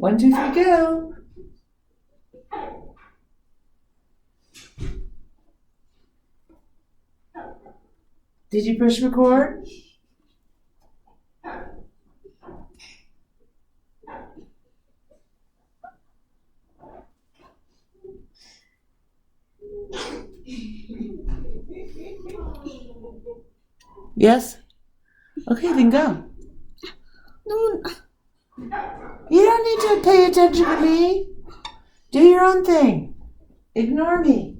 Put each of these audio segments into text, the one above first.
1, 2, 3, go. Did you push record? Yes? Okay, then go. No. You don't need to pay attention to me. Do your own thing. Ignore me.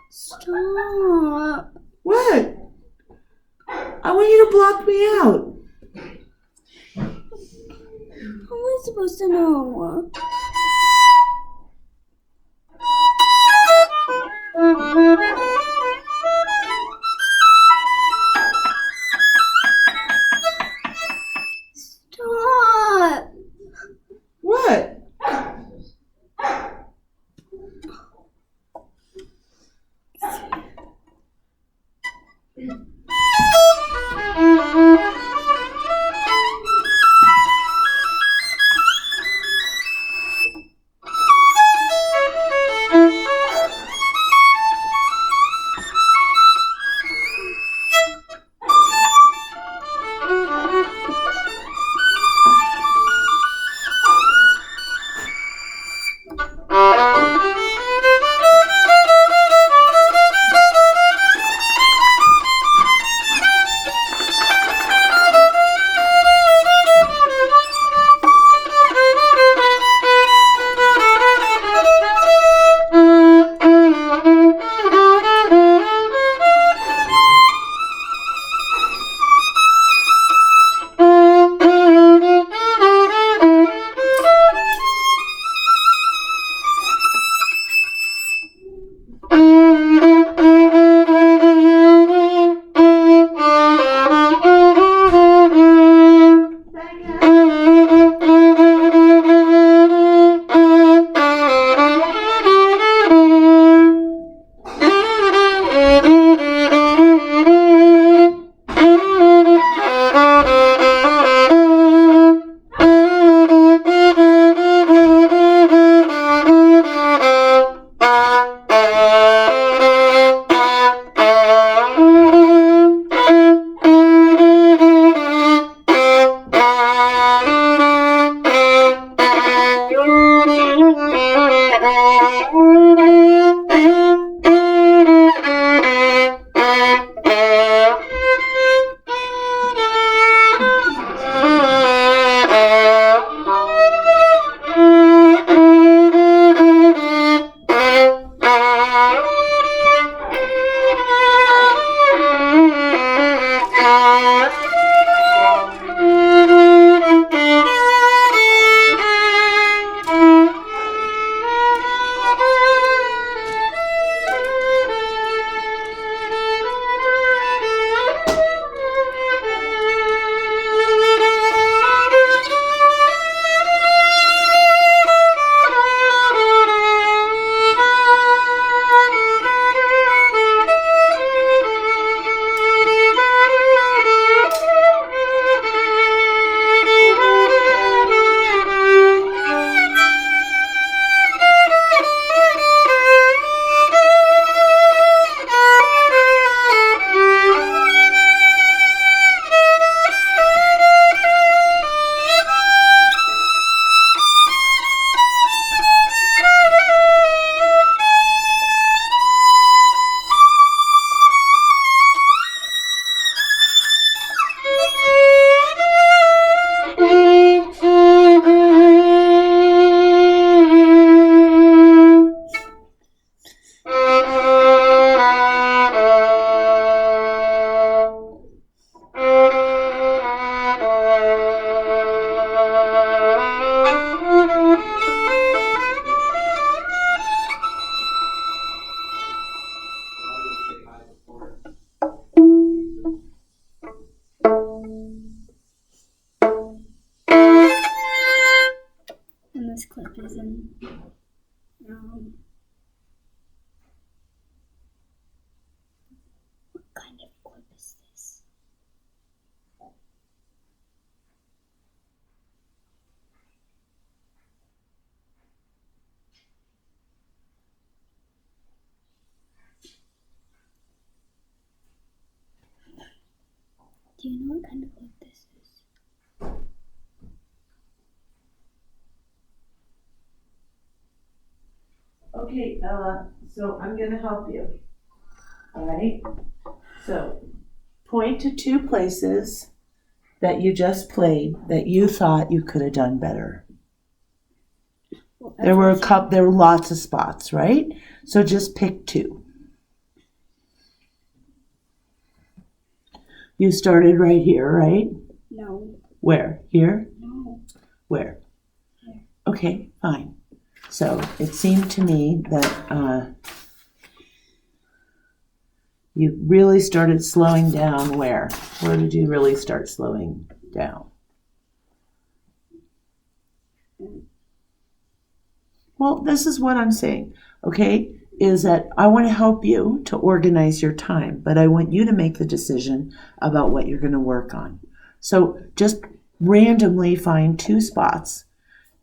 Stop. What? I want you to block me out. How am I supposed to know? Stop. What? Do you know what kind of book this is? Okay, Ella, so I'm going to help you. All right? So, point to 2 places that you just played that you thought you could have done better. Well, There were lots of spots, right? So just pick 2. You started right here, right? No. Where? Here? No. Where? Here. Okay, fine. So it seemed to me that you really started slowing down where? Where did you really start slowing down? Well, this is what I'm saying, okay? Is that I want to help you to organize your time, but I want you to make the decision about what you're going to work on. So just randomly find 2 spots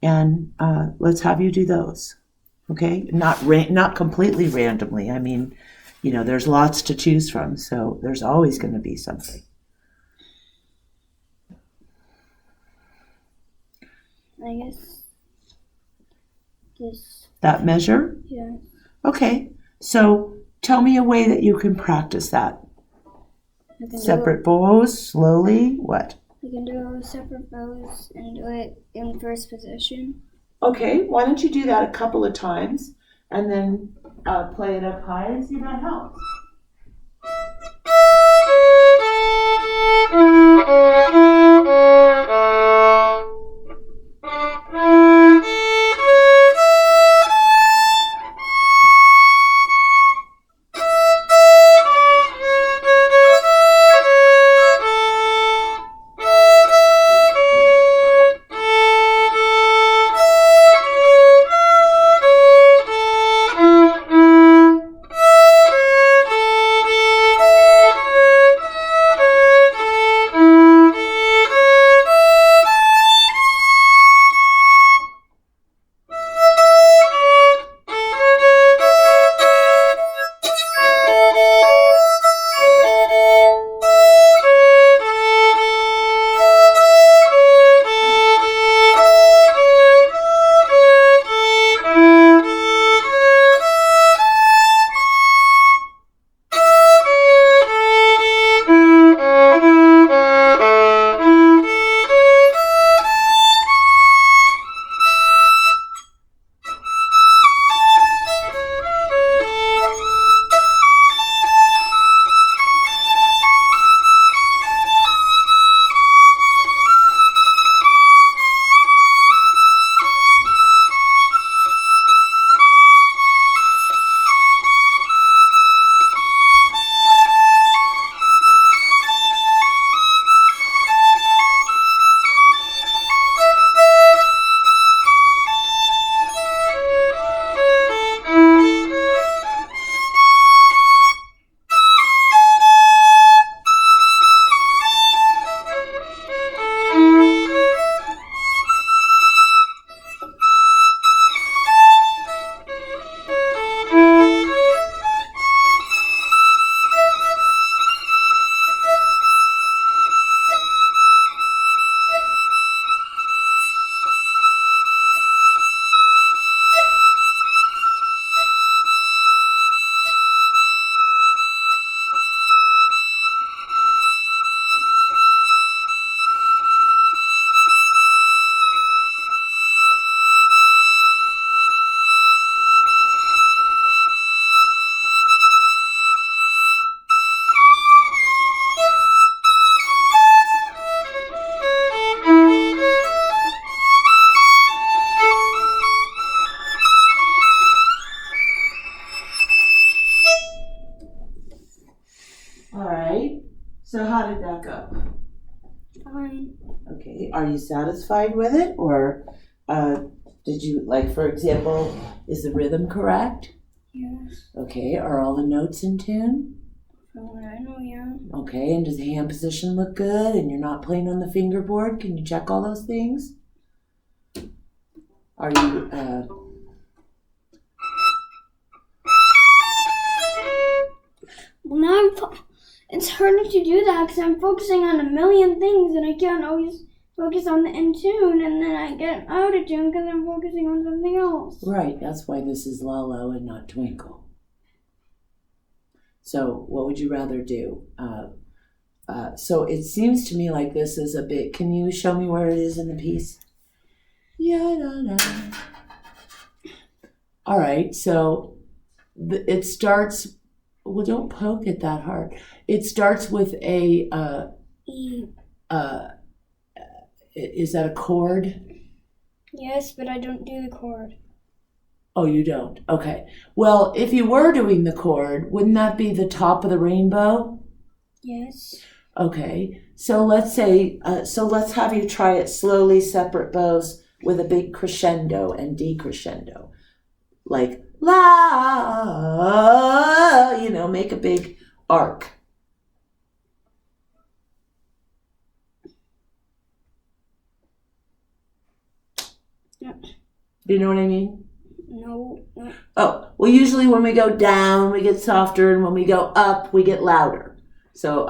and let's have you do those, okay? Not completely randomly. I mean, you know, there's lots to choose from, so there's always going to be something. I guess this. That measure? Yeah. Okay, so tell me a way that you can practice that. I can Separate bows, slowly, what? We can do separate bows and do it in first position. Okay, why don't you do that a couple of times and then play it up high and see if that helps. All right, so how did that go? Fine. Okay, are you satisfied with it, or did you, like, for example, is the rhythm correct? Yes. Okay, are all the notes in tune? From what I know, yeah. Okay, and does the hand position look good, and you're not playing on the fingerboard? Can you check all those things? Are you, Well, now it's harder to do that because I'm focusing on a million things and I can't always focus on the in tune, and then I get out of tune because I'm focusing on something else. Right, that's why this is Lalo and not Twinkle. So what would you rather do? So it seems to me like this is a bit, can you show me where it is in the piece? Yeah, da, da. All right, so it starts, well, don't poke it that hard. It starts with a, E. Is that a chord? Yes, but I don't do the chord. Oh, you don't? Okay. Well, if you were doing the chord, wouldn't that be the top of the rainbow? Yes. Okay. So let's say, let's have you try it slowly, separate bows with a big crescendo and decrescendo. Like, la, make a big arc. Yeah. Do you know what I mean? No. Oh, well, usually when we go down, we get softer, and when we go up, we get louder. So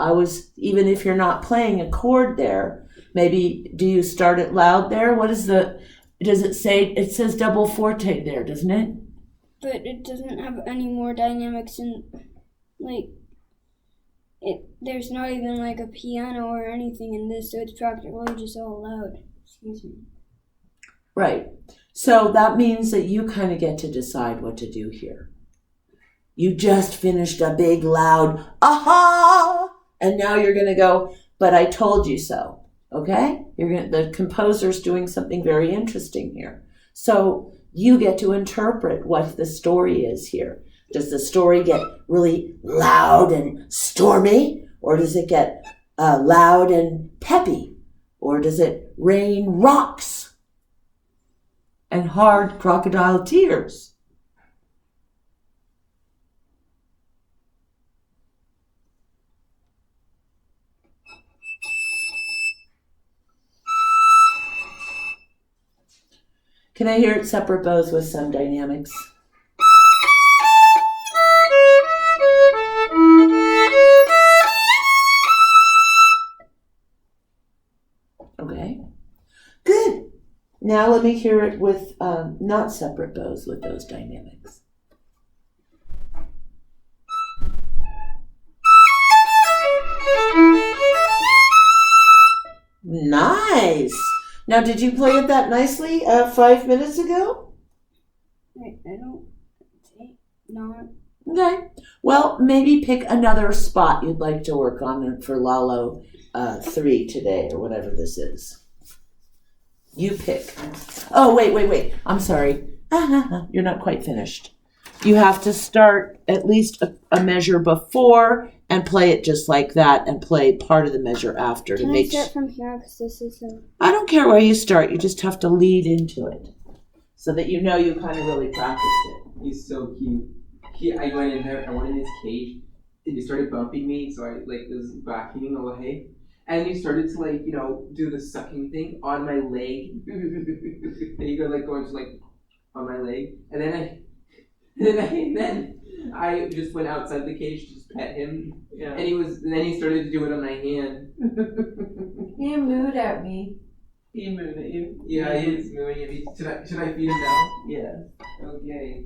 even if you're not playing a chord there, maybe, do you start it loud there? Does it say, it says double forte there, doesn't it? But it doesn't have any more dynamics in, there's not even like a piano or anything in this, so it's practically just all loud. Excuse me. Right. So that means that you kind of get to decide what to do here. You just finished a big loud aha, and now you're going to go, but I told you so. Okay? The composer's doing something very interesting here. So you get to interpret what the story is here. Does the story get really loud and stormy, or does it get loud and peppy, or does it rain rocks and hard crocodile tears? Can I hear it separate bows with some dynamics? Okay, good. Now let me hear it with not separate bows with those dynamics. Nice. Now, did you play it that nicely 5 minutes ago? Wait, I don't think not. Okay. Well, maybe pick another spot you'd like to work on for Lalo 3 today, or whatever this is. You pick. Oh, wait. I'm sorry. You're not quite finished. You have to start at least a measure before and play it just like that, and play part of the measure after. Can I start from here? Because this is I don't care where you start. You just have to lead into it so that you know you kind of really practiced it. He's so cute. I went in there, I went in his cage, and he started bumping me, so I was vacuuming away. And he started to do the sucking thing on my leg. And he go going to on my leg. And then I just went outside the cage to just pet him. Yeah. And then he started to do it on my hand. He mooed at me. He mooed at you? Yeah, he is mooing at me. Should I feed him now? Yeah. Okay.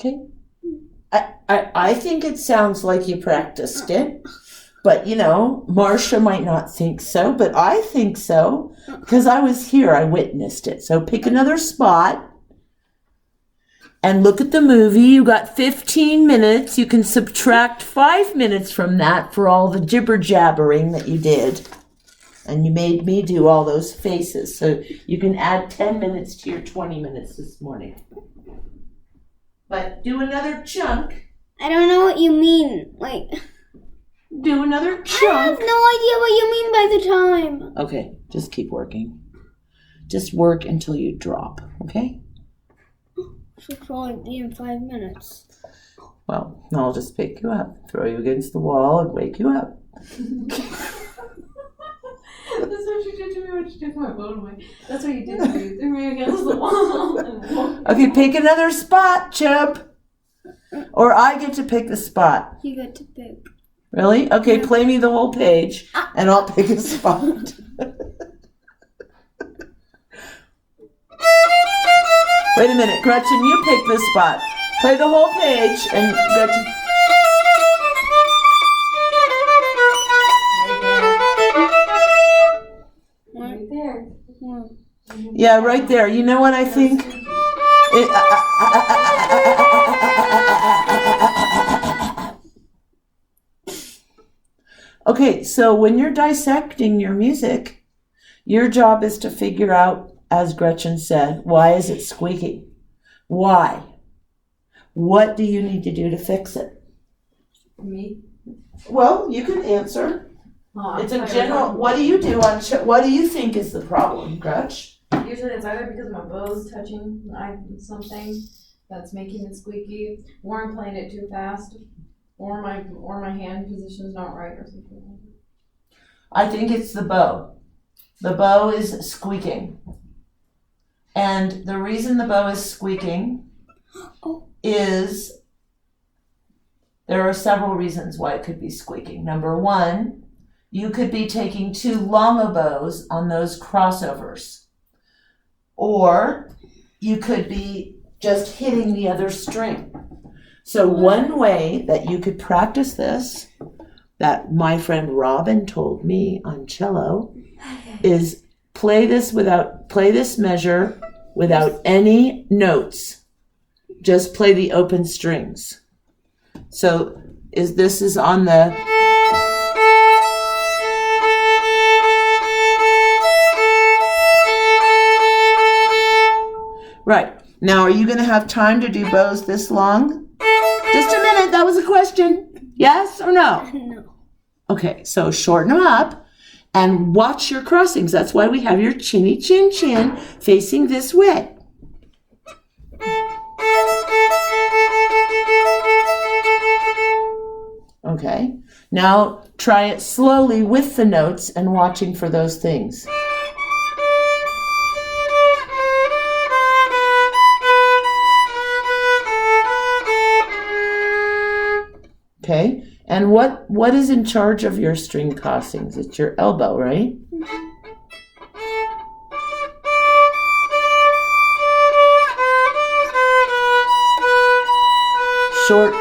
Okay. I think it sounds like you practiced it, but Marcia might not think so, but I think so, because I was here, I witnessed it. So pick another spot and look at the movie. You got 15 minutes. You can subtract 5 minutes from that for all the jibber jabbering that you did. And you made me do all those faces. So you can add 10 minutes to your 20 minutes this morning. But do another chunk. I don't know what you mean. Do another I chunk. have no idea what you mean by the time. Okay, just keep working. Just work until you drop, okay? Should probably be in 5 minutes. Well, I'll just pick you up, throw you against the wall, and wake you up. That's what you did to me when you took my phone away. That's what you did to me. You threw me against the wall. Okay, pick another spot, Chip. Or I get to pick the spot. You got to pick. Really? Okay, play me the whole page, and I'll pick a spot. Wait a minute, Gretchen, you pick this spot. Play the whole page, and Gretchen. Right there. Yeah, right there. You know what I think? Okay, so when you're dissecting your music, your job is to figure out, as Gretchen said, why is it squeaky? Why? What do you need to do to fix it? Me? Well, you can answer. Oh, It's a general. What do you do on? What do you think is the problem, Gretch? Usually it's either because my bow's touching something that's making it squeaky, or I'm playing it too fast, or my hand position's not right or something like that. I think it's the bow. The bow is squeaking. And the reason the bow is squeaking is there are several reasons why it could be squeaking. Number one, you could be taking too long a bows on those crossovers. Or you could be just hitting the other string. So one way that you could practice this, that my friend Robin told me on cello, is play this measure without any notes. Just play the open strings. So this is on the right. Now, are you going to have time to do bows this long? Just a minute. That was a question. Yes or no? No. Okay, so shorten them up and watch your crossings. That's why we have your chinny chin chin facing this way. Okay, now try it slowly with the notes and watching for those things. Okay, and what is in charge of your string crossings? It's your elbow, right? Short.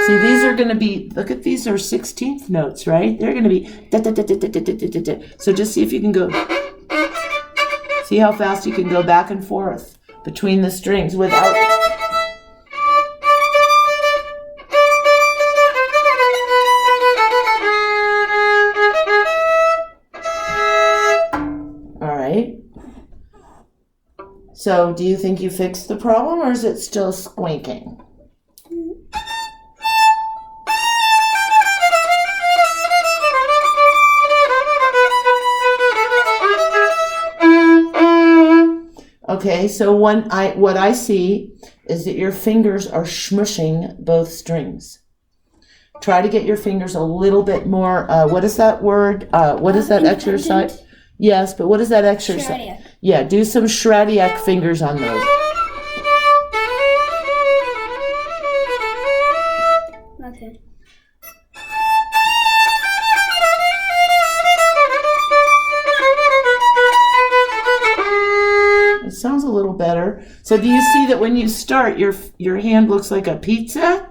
See, these are going to be, look at these are 16th notes, right? They're going to be da, da, da, da, da, da, da, da, da. So just see if you can go, see how fast you can go back and forth between the strings without. All right. So do you think you fixed the problem, or is it still squeaking? Okay, so what I see is that your fingers are smushing both strings. Try to get your fingers a little bit more, what is that word? What is that exercise? Yes, but what is that exercise? Shradiac. Yeah, do some Shradiac fingers on those. Okay. It sounds a little better. So do you see that when you start, your hand looks like a pizza?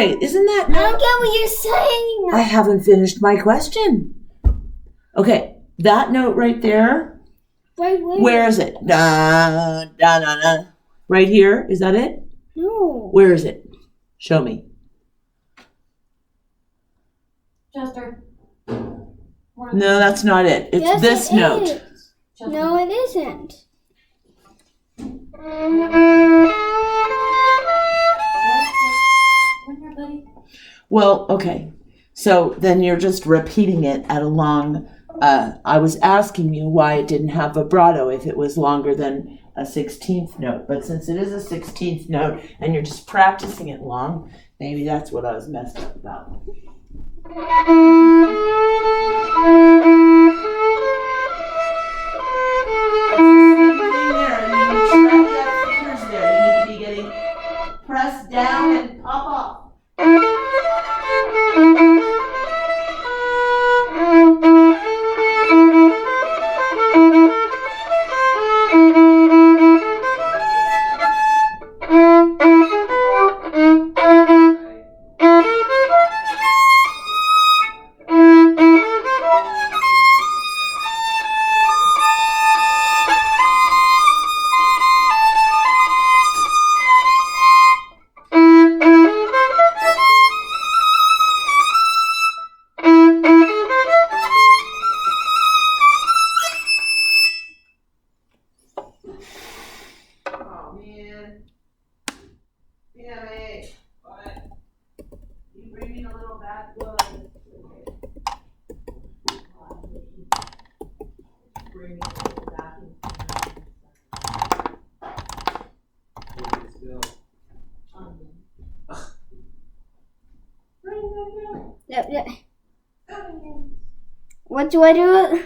Okay, isn't that I don't get what you're saying. I haven't finished my question. Okay, that note right there. Wait, wait. Where is it? Da, da, da, da. Right here? Is that it? No. Where is it? Show me. Chester. No, that's not it. It's Yes, this it note. is. No, it isn't. Well, okay. So then you're just repeating it at a long. I was asking you why it didn't have vibrato if it was longer than a 16th note. But since it is a 16th note and you're just practicing it long, maybe that's what I was messed up about. Press down and pop off. Oh man. Damn it. What? You bring me a little bad blood. Bring me a little back Yep. What do I do?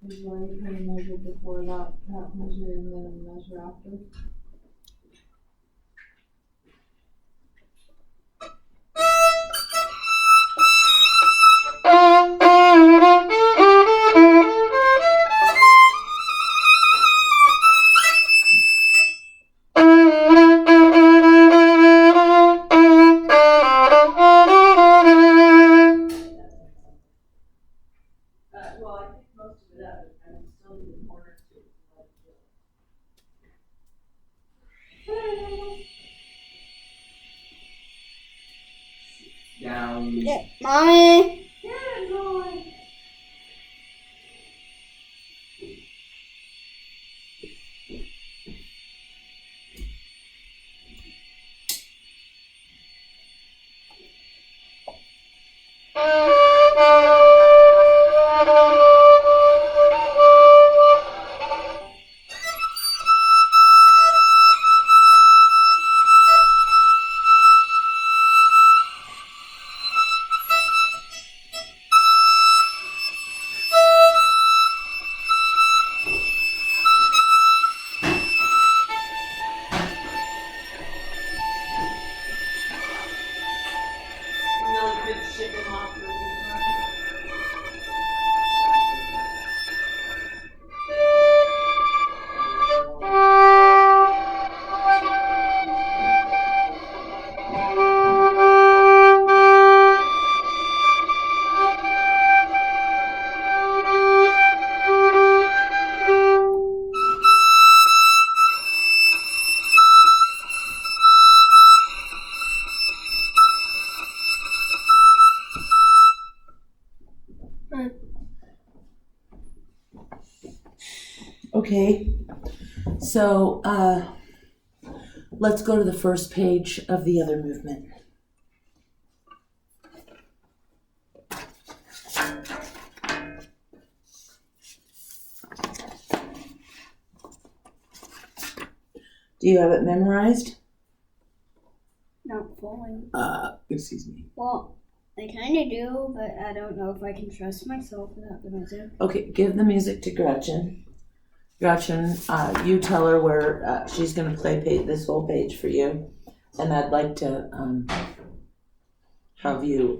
Is there any kind of measure before that measure and then a measure after? well, I think most of it up. I'm still in the corner too. Down. Mommy. Really good chicken lobster. Okay, so let's go to the first page of the other movement. Do you have it memorized? Not fully. Excuse me. Well, I kind of do, but I don't know if I can trust myself without the music. Okay, give the music to Gretchen. Gretchen, you tell her where she's going to play this whole page for you. And I'd like to have you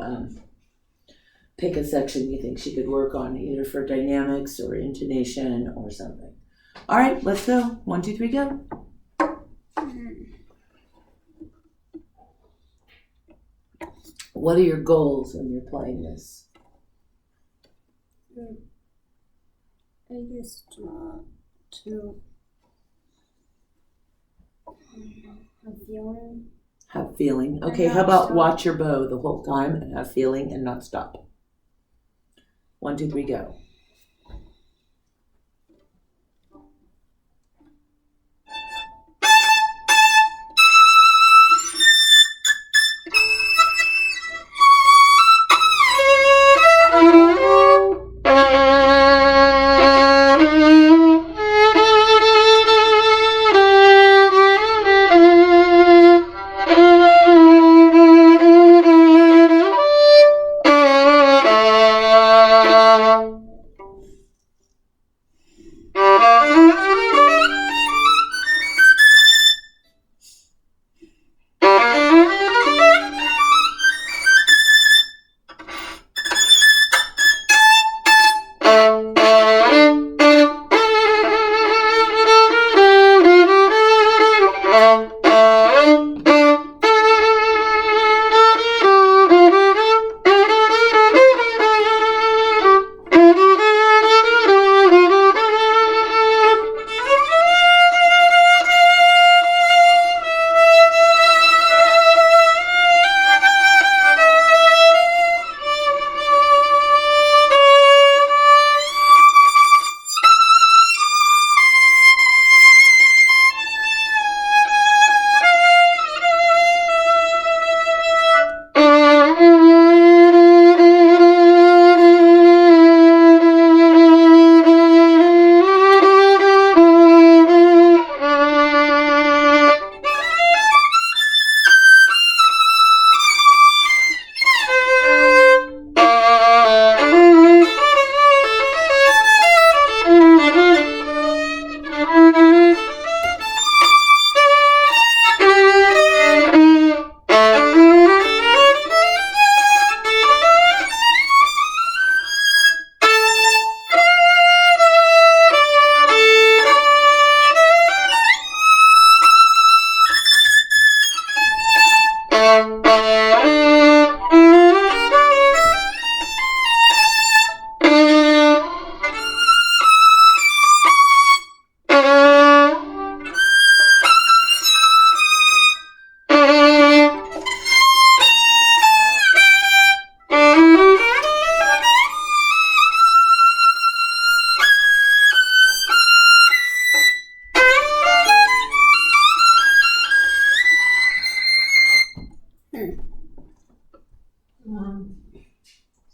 pick a section you think she could work on, either for dynamics or intonation or something. All right, let's go. 1, 2, 3, go. What are your goals when you're playing this? I guess to have feeling. Have feeling. Okay, And how not about stop. watch your bow the whole time and have feeling and not stop? 1, 2, 3, go.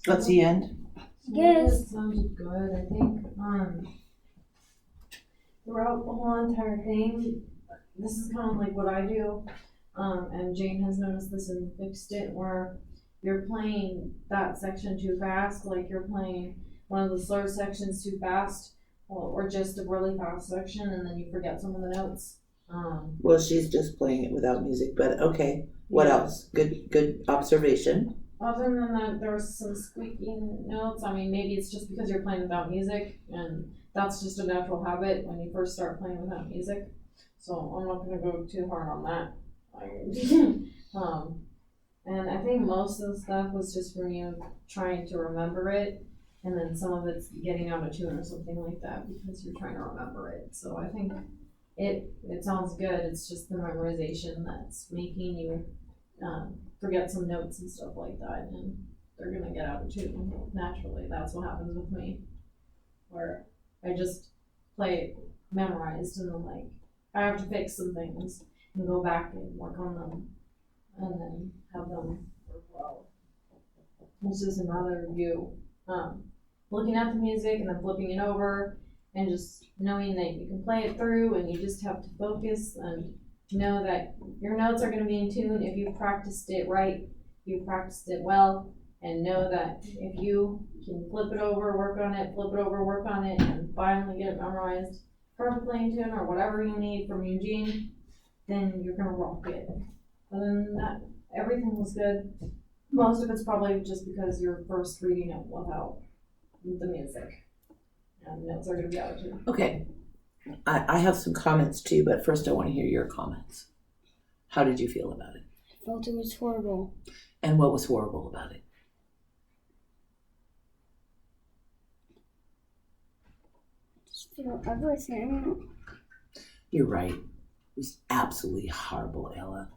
That's the end. Yes. That sounded good. I think throughout the whole entire thing, this is kind of like what I do. And Jane has noticed this and fixed it, where you're playing that section too fast, like you're playing one of the slower sections too fast, or just a really fast section, and then you forget some of the notes. Well, she's just playing it without music, but okay. What Yeah. else? Good observation. Other than that, there was some squeaking notes. I mean, maybe it's just because you're playing without music, and that's just a natural habit when you first start playing without music. So I'm not gonna go too hard on that. And I think most of the stuff was just from you trying to remember it, and then some of it's getting out of tune or something like that because you're trying to remember it. So I think it sounds good. It's just the memorization that's making you forget some notes and stuff like that, and they're gonna get out of tune naturally. That's what happens with me, where I just play it memorized, and then like I have to fix some things and go back and work on them, and then have them work well. It's just another you looking at the music and then flipping it over, and just knowing that you can play it through, and you just have to focus and know that your notes are going to be in tune if you practiced it right, you practiced it well, and know that if you can flip it over, work on it, flip it over, work on it, and finally get it memorized perfectly in tune or whatever you need from Eugene, then you're going to rock it. Other than that, everything was good. Most of it's probably just because you're first reading it without the music. And the notes are gonna be out too. Okay. I have some comments too, but first I want to hear your comments. How did you feel about it? I felt it was horrible. And what was horrible about it? Just feel everything. You're right. It was absolutely horrible, Ella.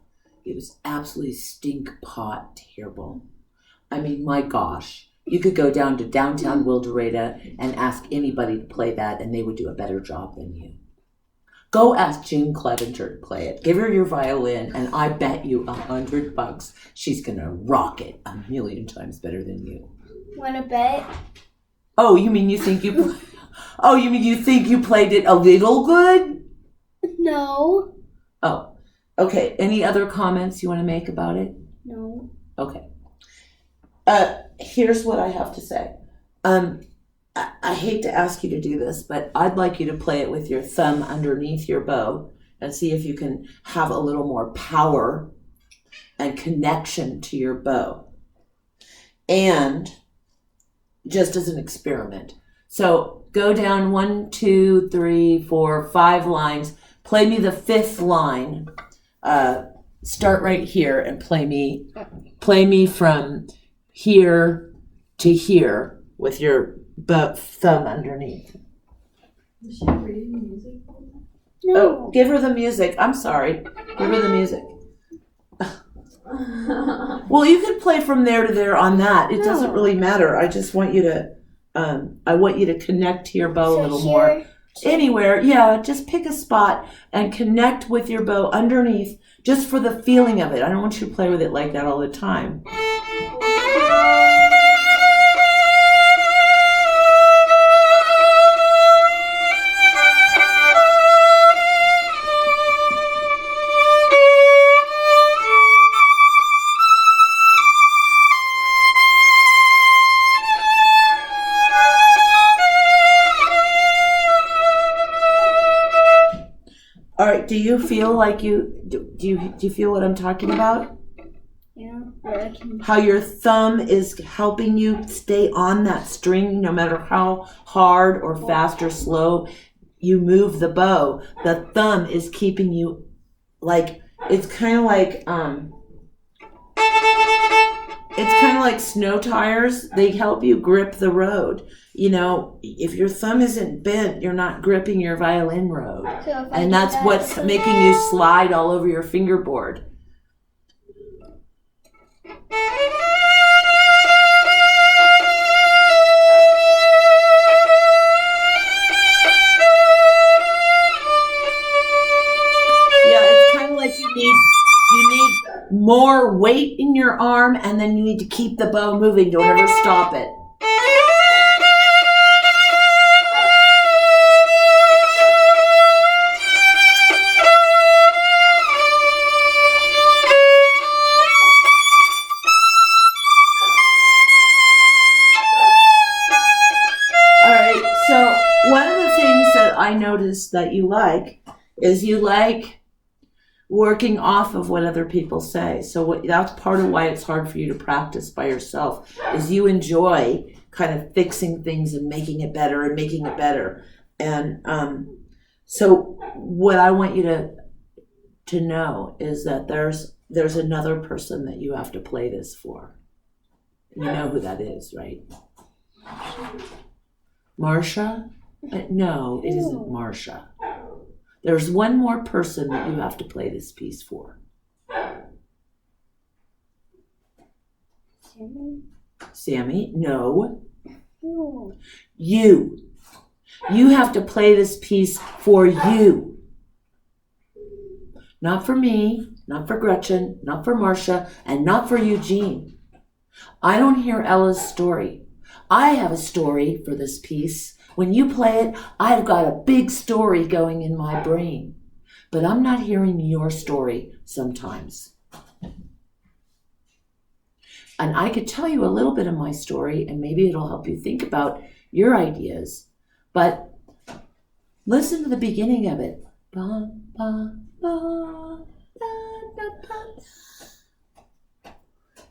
It was absolutely stink pot terrible. I mean, my gosh. You could go down to downtown Wildoretta and ask anybody to play that and they would do a better job than you. Go ask June Clevenger to play it. Give her your violin and I bet you $100 she's gonna rock it 1,000,000 times better than you. Wanna bet? Oh, you mean you think you played it a little good? No. Oh, okay. Any other comments you want to make about it? No. Okay. Here's what I have to say. I hate to ask you to do this, but I'd like you to play it with your thumb underneath your bow and see if you can have a little more power and connection to your bow. And just as an experiment. So go down 1, 2, 3, 4, 5 lines. Play me the 5th line. Start right here and play me from here to here with your thumb underneath. Is she reading the music? No. Oh, give her the music. I'm sorry. Give her the music. Well, you can play from there to there on that. It doesn't really matter. I just want you to connect to your bow a little more. Anywhere, yeah, just pick a spot and connect with your bow underneath just for the feeling of it. I don't want you to play with it like that all the time. All right, do you feel like do you feel what I'm talking about? Yeah. Or I can. How your thumb is helping you stay on that string no matter how hard or fast or slow you move the bow. The thumb is keeping you it's kind of like snow tires. They help you grip the road. You know, if your thumb isn't bent, you're not gripping your violin road. So if I And do that's that, what's making you slide all over your fingerboard. Yeah, it's kind of like you need more weight in your arm, and then you need to keep the bow moving. Don't ever stop it. I noticed that you like working off of what other people say. So that's part of why it's hard for you to practice by yourself, is you enjoy kind of fixing things and making it better and making it better. And so what I want you to know is that there's another person that you have to play this for. You know who that is, right? Marcia? No, it isn't Marcia. There's one more person that you have to play this piece for. Sammy? No. Ooh. You. You have to play this piece for you. Not for me, not for Gretchen, not for Marcia, and not for Eugene. I don't hear Ella's story. I have a story for this piece. When you play it, I've got a big story going in my brain. But I'm not hearing your story sometimes. And I could tell you a little bit of my story, and maybe it'll help you think about your ideas. But listen to the beginning of it. Ba, ba, ba, da, da, da.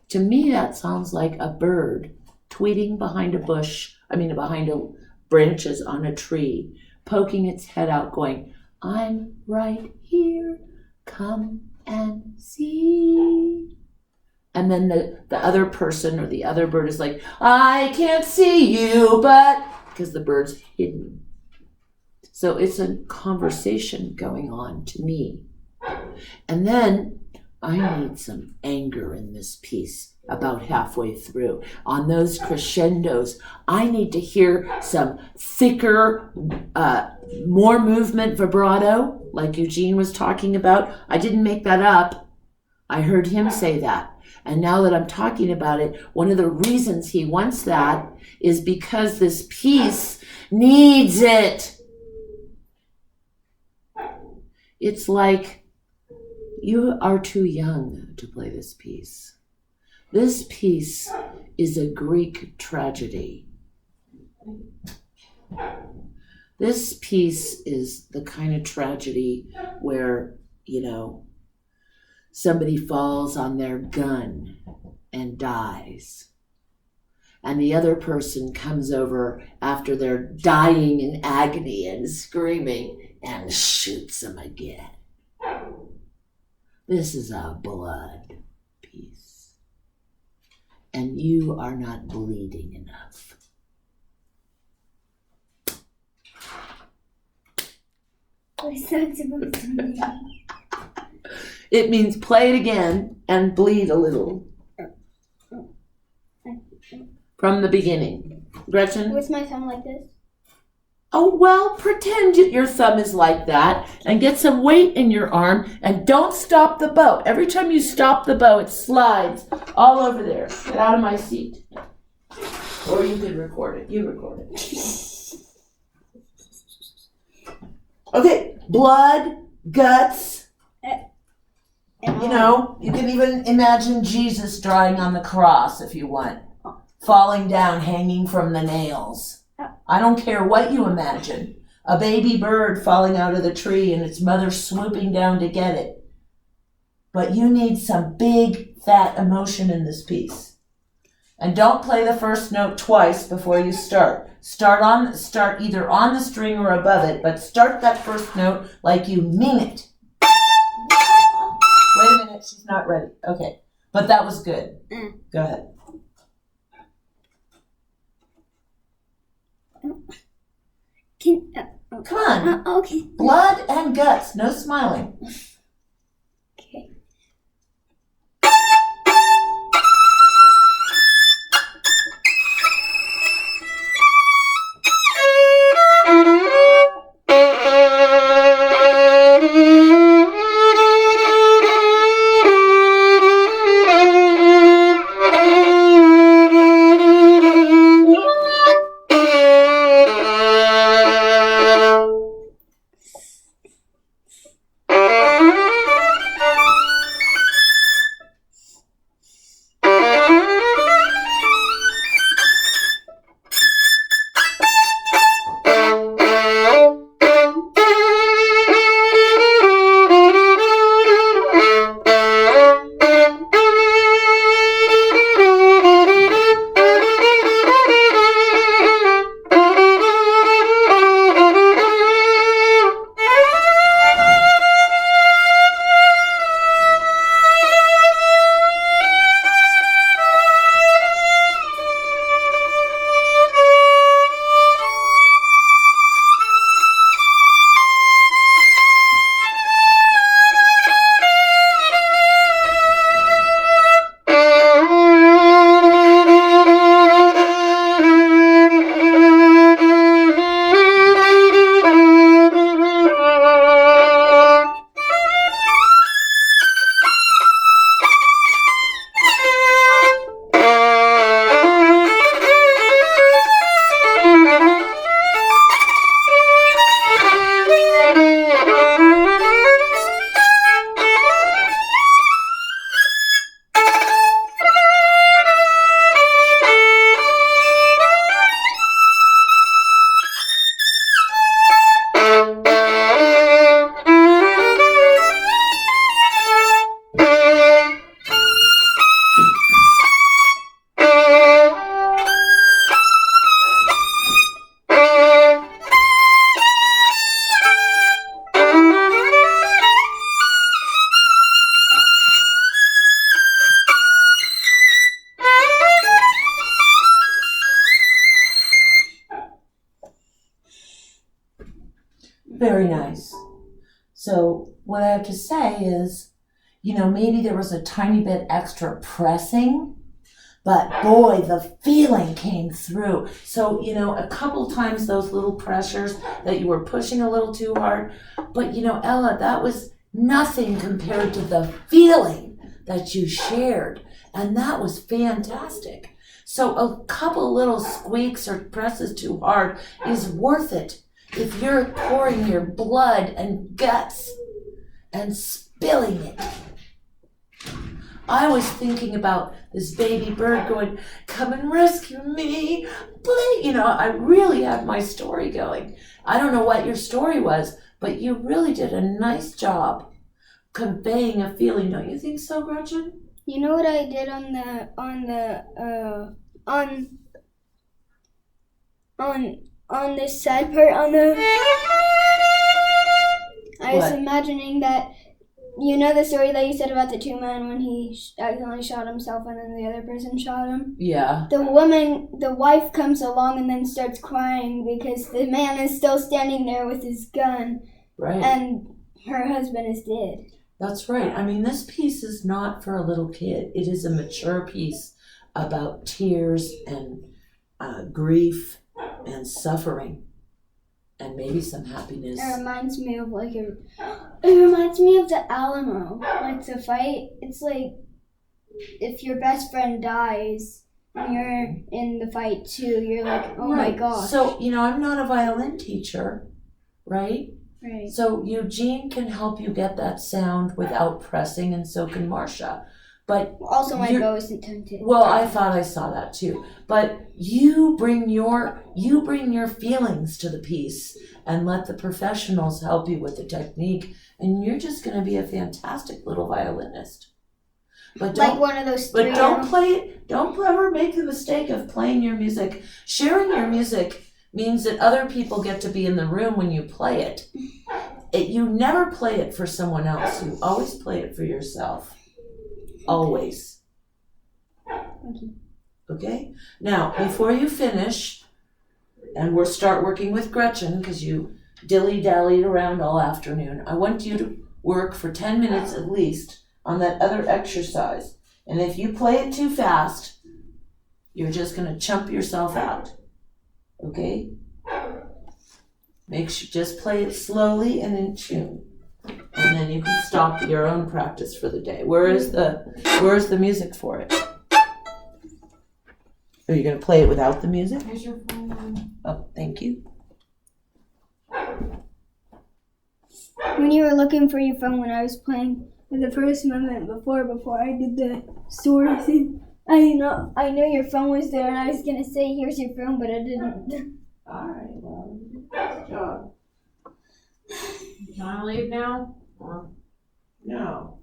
To me, that sounds like a bird tweeting behind a bush, behind branches on a tree, poking its head out, going, I'm right here, come and see. And then the other person or the other bird is like, I can't see you, but, because the bird's hidden. So it's a conversation going on to me. And then I need some anger in this piece about halfway through. On those crescendos, I need to hear some thicker, more movement vibrato, like Eugene was talking about. I didn't make that up. I heard him say that. And now that I'm talking about it, one of the reasons he wants that is because this piece needs it. It's like, you are too young to play this piece. This piece is a Greek tragedy. This piece is the kind of tragedy where, somebody falls on their gun and dies. And the other person comes over after they're dying in agony and screaming and shoots them again. This is a blood piece. And you are not bleeding enough. What's that supposed to mean? It means play it again and bleed a little. From the beginning. Gretchen? What's my thumb like this? Oh, well, pretend your thumb is like that and get some weight in your arm and don't stop the bow. Every time you stop the bow, it slides all over there. Get out of my seat. Or you could record it. You record it. Okay, blood, guts. You can even imagine Jesus dying on the cross if you want. Falling down, hanging from the nails. I don't care what you imagine. A baby bird falling out of the tree and its mother swooping down to get it. But you need some big, fat emotion in this piece. And don't play the first note twice before you start. Start either on the string or above it, but start that first note like you mean it. Wait a minute, she's not ready. Okay, but that was good. Go ahead. Come on. Okay. Blood and guts, no smiling. Okay. Very nice. So what I have to say is, maybe there was a tiny bit extra pressing, but boy, the feeling came through. So, a couple times those little pressures that you were pushing a little too hard, but Ella, that was nothing compared to the feeling that you shared. And that was fantastic. So a couple little squeaks or presses too hard is worth it if you're pouring your blood and guts and spilling it. I was thinking about this baby bird going, come and rescue me, please. I really had my story going. I don't know what your story was, but you really did a nice job conveying a feeling. Don't you think so, Gretchen? You know what I did on this side part I was What? imagining that, the story that you said about the two men when he accidentally shot himself and then the other person shot him? Yeah. The wife comes along and then starts crying because the man is still standing there with his gun Right. and her husband is dead. That's right. I mean, this piece is not for a little kid. It is a mature piece about tears and grief and suffering and maybe some happiness. It reminds me of the Alamo, like the fight. It's like if your best friend dies and you're in the fight too, you're like, oh my gosh. So, I'm not a violin teacher, right? Right. So Eugene can help you get that sound without pressing, and so can Marcia. But Also, my bow isn't tinted. well, I thought I saw that too. But you bring your feelings to the piece and let the professionals help you with the technique, and you're just going to be a fantastic little violinist. But don't, Like one of those but three. don't ever make the mistake of playing your music. Sharing your music means that other people get to be in the room when you play it. You never play it for someone else. You always play it for yourself. Always. Okay? Now, before you finish, and we'll start working with Gretchen, because you dilly-dallied around all afternoon, I want you to work for 10 minutes at least on that other exercise. And if you play it too fast, you're just going to chump yourself out. Okay? Just play it slowly and in tune. And then you can stop your own practice for the day. Where is the music for it? Are you going to play it without the music? Here's your phone. Oh, thank you. When you were looking for your phone when I was playing with the first moment before I did the sword thing, I knew your phone was there and I was gonna say here's your phone, but I didn't. Alright, well, good job. You wanna leave now? Or? No.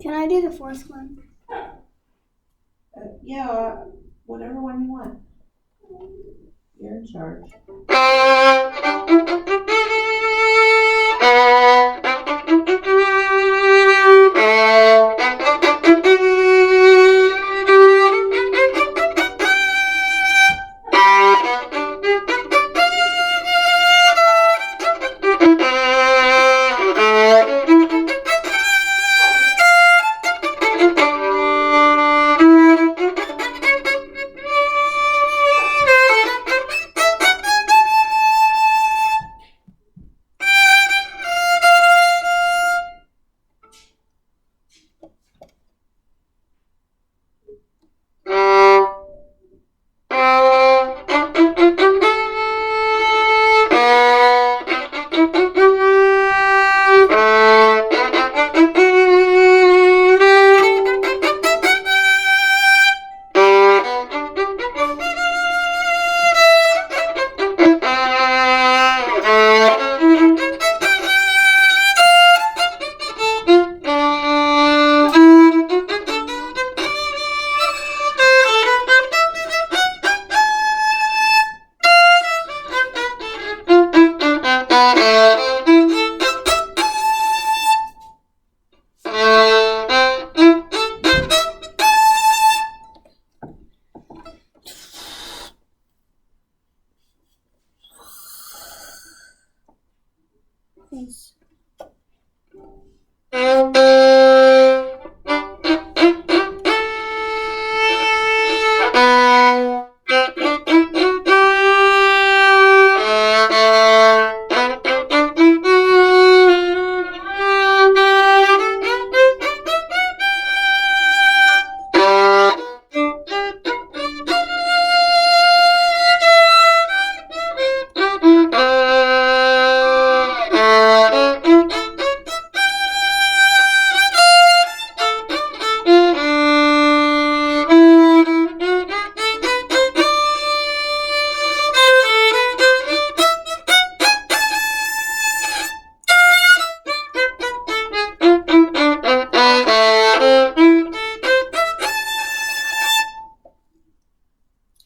Can I do the fourth one? Yeah, whatever one you want. You're in charge.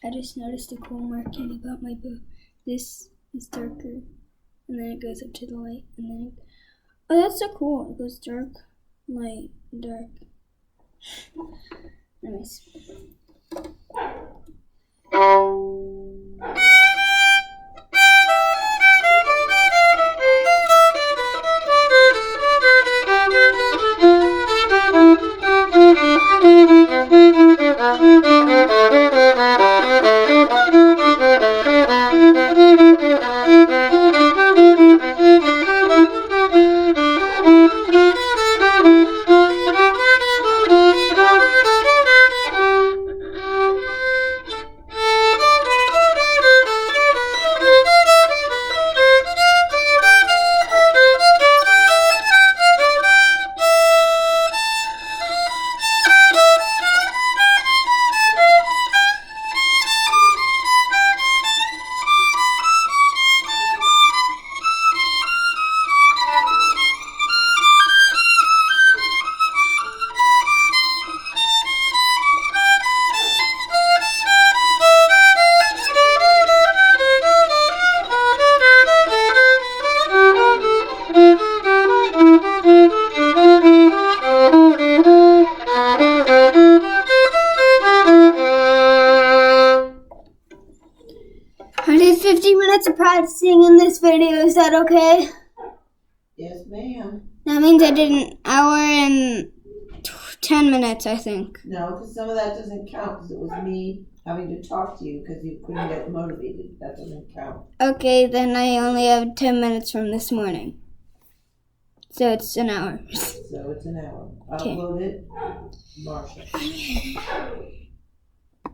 I just noticed a cool marking about my book. This is darker, and then it goes up to the light, and then oh, that's so cool. It goes dark, light, dark. Let me see. I did 15 minutes of practicing in this video. Is that okay? Yes, ma'am. That means I did an hour and 10 minutes, I think. No, because some of that doesn't count because it was me having to talk to you because you couldn't get motivated. That doesn't count. Okay, then I only have 10 minutes from this morning. So it's an hour. So it's an hour. Okay. Upload it, Marsha.